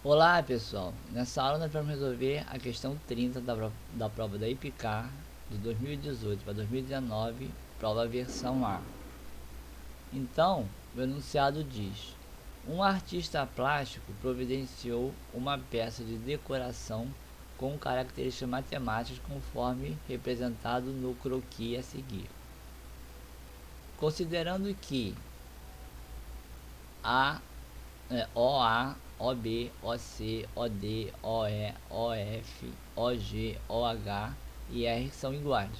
Olá pessoal, nessa aula nós vamos resolver a questão 30 da prova da IPCAR de 2018 para 2019, prova versão A. Então, o enunciado diz: um artista plástico providenciou uma peça de decoração com características matemáticas conforme representado no croquis a seguir. Considerando que OA, OB, OC, OD, OE, OF, OG, OH e R são iguais.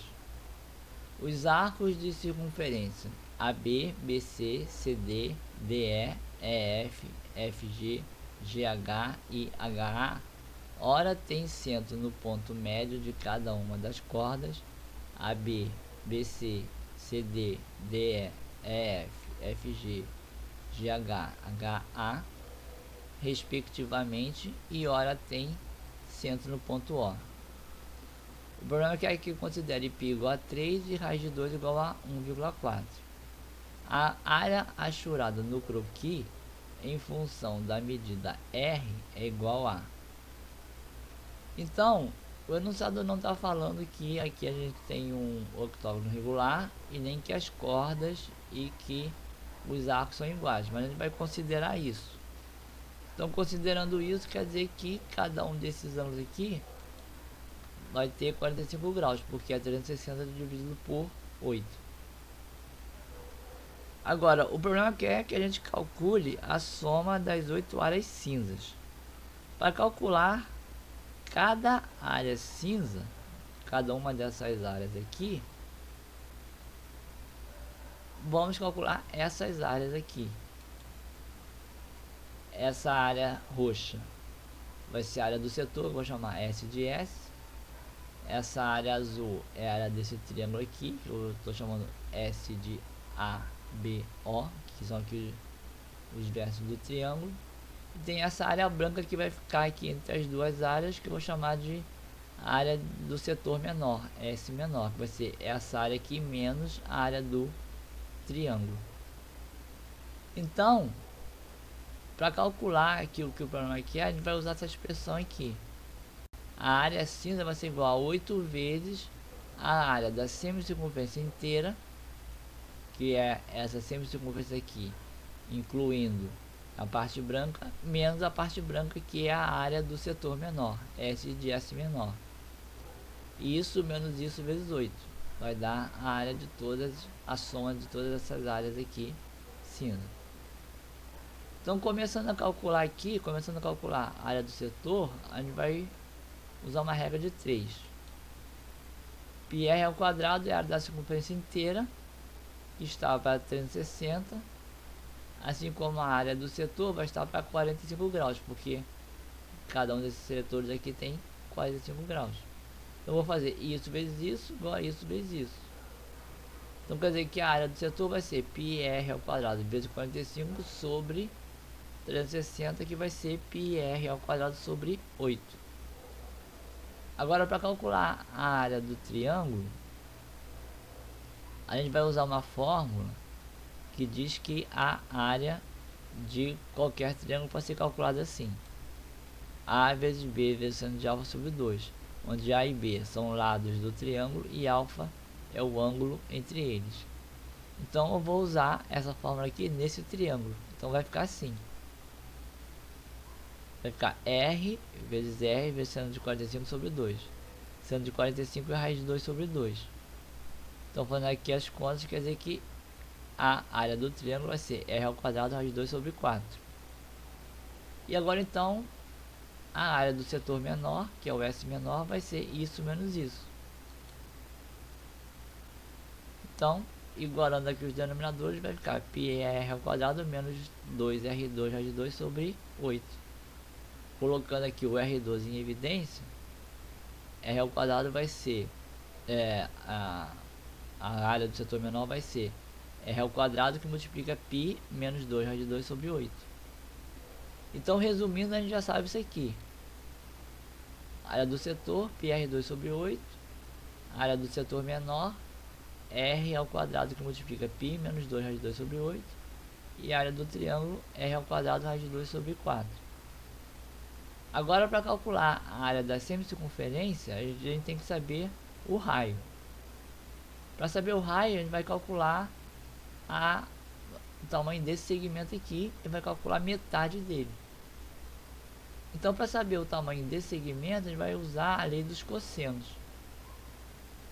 Os arcos de circunferência AB, BC, CD, DE, EF, FG, GH e HA ora tem centro no ponto médio de cada uma das cordas AB, BC, CD, DE, EF, FG, GH, HA, respectivamente, e ora tem centro no ponto O. O problema é que aqui considere π igual a 3 e raiz de 2 igual a 1,4. A área achurada no croquis em função da medida R é igual a. Então, o enunciado não está falando que aqui a gente tem um octógono regular e nem que as cordas e que os arcos são iguais, mas a gente vai considerar isso. Então, considerando isso, quer dizer que cada um desses ângulos aqui vai ter 45 graus, porque é 360 dividido por 8. Agora, o problema é que a gente calcule a soma das 8 áreas cinzas. Para calcular cada área cinza, cada uma dessas áreas aqui, vamos calcular essas áreas aqui. Essa área roxa vai ser a área do setor, eu vou chamar S de S. Essa área azul é a área desse triângulo aqui, que eu estou chamando S de ABO, que são aqui os versos do triângulo. E tem essa área branca que vai ficar aqui entre as duas áreas, que eu vou chamar de área do setor menor, S menor, que vai ser essa área aqui menos a área do triângulo. Então, para calcular aqui o que o problema aqui é, a gente vai usar essa expressão aqui. A área cinza vai ser igual a 8 vezes a área da semicircunferência inteira, que é essa semicircunferência aqui, incluindo a parte branca, menos a parte branca, que é a área do setor menor, S de S menor. Isso menos isso vezes 8 vai dar a área de todas, a soma de todas essas áreas aqui cinza. Então, começando a calcular a área do setor, a gente vai usar uma regra de 3. πr ao quadrado é a área da circunferência inteira, que está para 360, assim como a área do setor vai estar para 45 graus, porque cada um desses setores aqui tem 45 graus. Então, vou fazer isso vezes isso, igual a isso vezes isso. Então, quer dizer que a área do setor vai ser πr ao quadrado vezes 45 sobre 360, que vai ser πr ao quadrado sobre 8. Agora, para calcular a área do triângulo, a gente vai usar uma fórmula que diz que a área de qualquer triângulo pode ser calculada assim: A vezes B vezes seno de alfa sobre 2, onde A e B são lados do triângulo e alfa é o ângulo entre eles. Então, eu vou usar essa fórmula aqui nesse triângulo. Então, vai ficar assim. Vai ficar R vezes seno de 45 sobre 2. Seno de 45 é raiz de 2 sobre 2. Então, fazendo aqui as contas, quer dizer que a área do triângulo vai ser R ao quadrado raiz de 2 sobre 4. E agora, então, a área do setor menor, que é o S menor, vai ser isso menos isso. Então, igualando aqui os denominadores, vai ficar πr ao quadrado menos 2r2 raiz de 2 sobre 8. Colocando aqui o R12 em evidência, R ao quadrado vai ser, a área do setor menor vai ser R ao quadrado, que multiplica π menos 2 raiz de 2 sobre 8. Então, resumindo, a gente já sabe isso aqui. A área do setor, πr2 sobre 8. A área do setor menor, R ao quadrado, que multiplica π menos 2 raiz de 2 sobre 8. E a área do triângulo, R ao quadrado raiz de 2 sobre 4. Agora, para calcular a área da semicircunferência, a gente tem que saber o raio. Para saber o raio, a gente vai calcular o tamanho desse segmento aqui e vai calcular metade dele. Então, para saber o tamanho desse segmento, a gente vai usar a lei dos cossenos.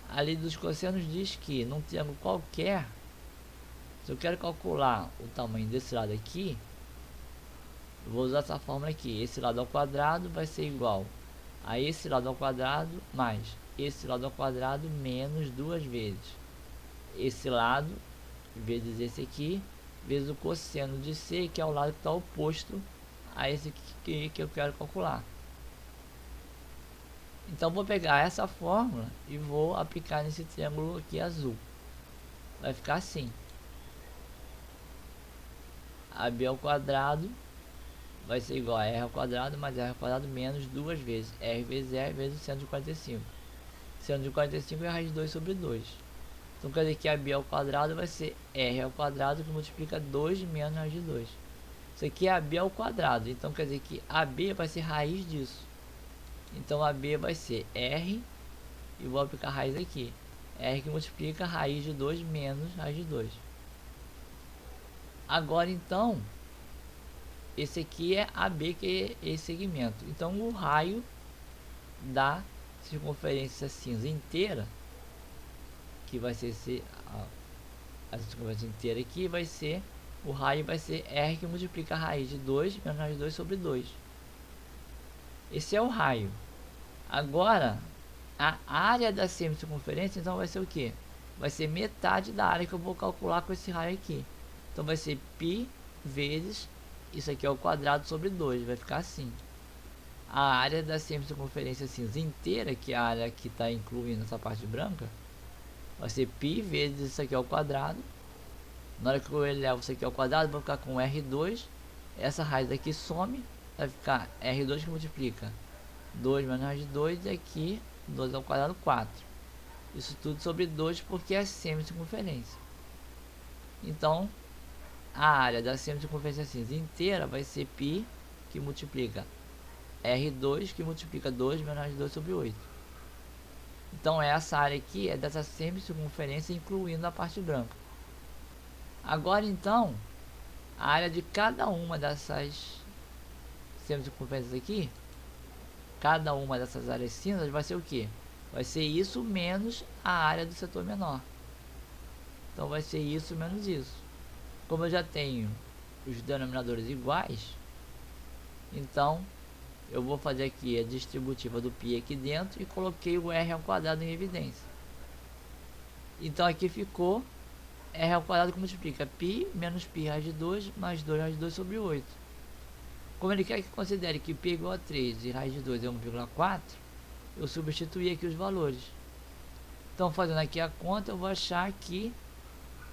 A lei dos cossenos diz que num triângulo qualquer, se eu quero calcular o tamanho desse lado aqui, eu vou usar essa fórmula aqui. Esse lado ao quadrado vai ser igual a esse lado ao quadrado mais esse lado ao quadrado menos duas vezes esse lado vezes esse aqui, vezes o cosseno de C, que é o lado que está oposto a esse que eu quero calcular. Então vou pegar essa fórmula e vou aplicar nesse triângulo aqui azul. Vai ficar assim: AB ao quadrado vai ser igual a R ao quadrado mais R ao quadrado menos duas vezes R vezes R vezes 145. 145 é a raiz de 2 sobre 2. Então quer dizer que AB ao quadrado vai ser R ao quadrado que multiplica 2 menos raiz de 2. Isso aqui é AB ao quadrado, então quer dizer que AB vai ser raiz disso. Então AB vai ser R, e vou aplicar a raiz aqui. R que multiplica raiz de 2 menos raiz de 2. Agora então, esse aqui é AB, que é esse segmento. Então o raio da circunferência cinza inteira, que vai ser a circunferência inteira aqui, vai ser, o raio vai ser R que multiplica a raiz de 2 menos raiz de 2 sobre 2. Esse é o raio. Agora, a área da semicircunferência, então vai ser o que? Vai ser metade da área que eu vou calcular com esse raio aqui. Então vai ser π vezes, isso aqui é o quadrado sobre 2, vai ficar assim. A área da semicircunferência cinza inteira, que é a área que está incluindo essa parte branca, vai ser π vezes isso aqui ao quadrado. Na hora que eu elevo isso aqui ao quadrado, vou ficar com R2. Essa raiz aqui some, vai ficar R2 que multiplica 2 menos raiz de 2, e aqui 2 ao quadrado 4. Isso tudo sobre 2 porque é semicircunferência. Então, a área da semicircunferência cinza inteira vai ser π que multiplica R2 que multiplica 2 menos raiz de 2 sobre 8. Então essa área aqui é dessa semicircunferência, incluindo a parte branca. Agora então, a área de cada uma dessas semicircunferências aqui, cada uma dessas áreas cinzas vai ser o que? Vai ser isso menos a área do setor menor. Então vai ser isso menos isso. Como eu já tenho os denominadores iguais, então eu vou fazer aqui a distributiva do π aqui dentro e coloquei o R ao quadrado em evidência. Então aqui ficou R ao quadrado que multiplica π menos π raiz de 2 mais 2 raiz de 2 sobre 8. Como ele quer que considere que π é igual a 3 e raiz de 2 é 1,4, eu substituí aqui os valores. Então fazendo aqui a conta, eu vou achar que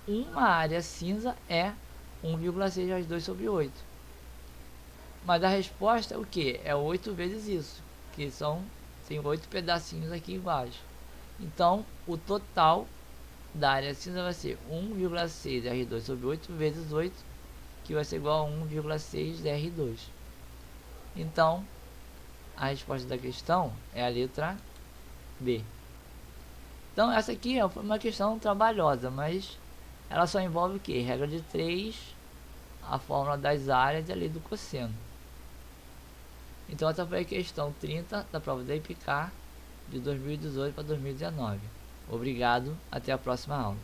uma área cinza é 1,6 raiz de 2 sobre 8. Mas a resposta é o que? É 8 vezes isso, que tem 8 pedacinhos aqui iguais. Então, o total da área cinza vai ser 1,6 R2 sobre 8 vezes 8, que vai ser igual a 1,6 R2. Então, a resposta da questão é a letra B. Então, essa aqui foi uma questão trabalhosa, mas ela só envolve o que? Regra de 3, a fórmula das áreas e a lei do cosseno. Então essa foi a questão 30 da prova da EPICAR de 2018 para 2019. Obrigado, até a próxima aula.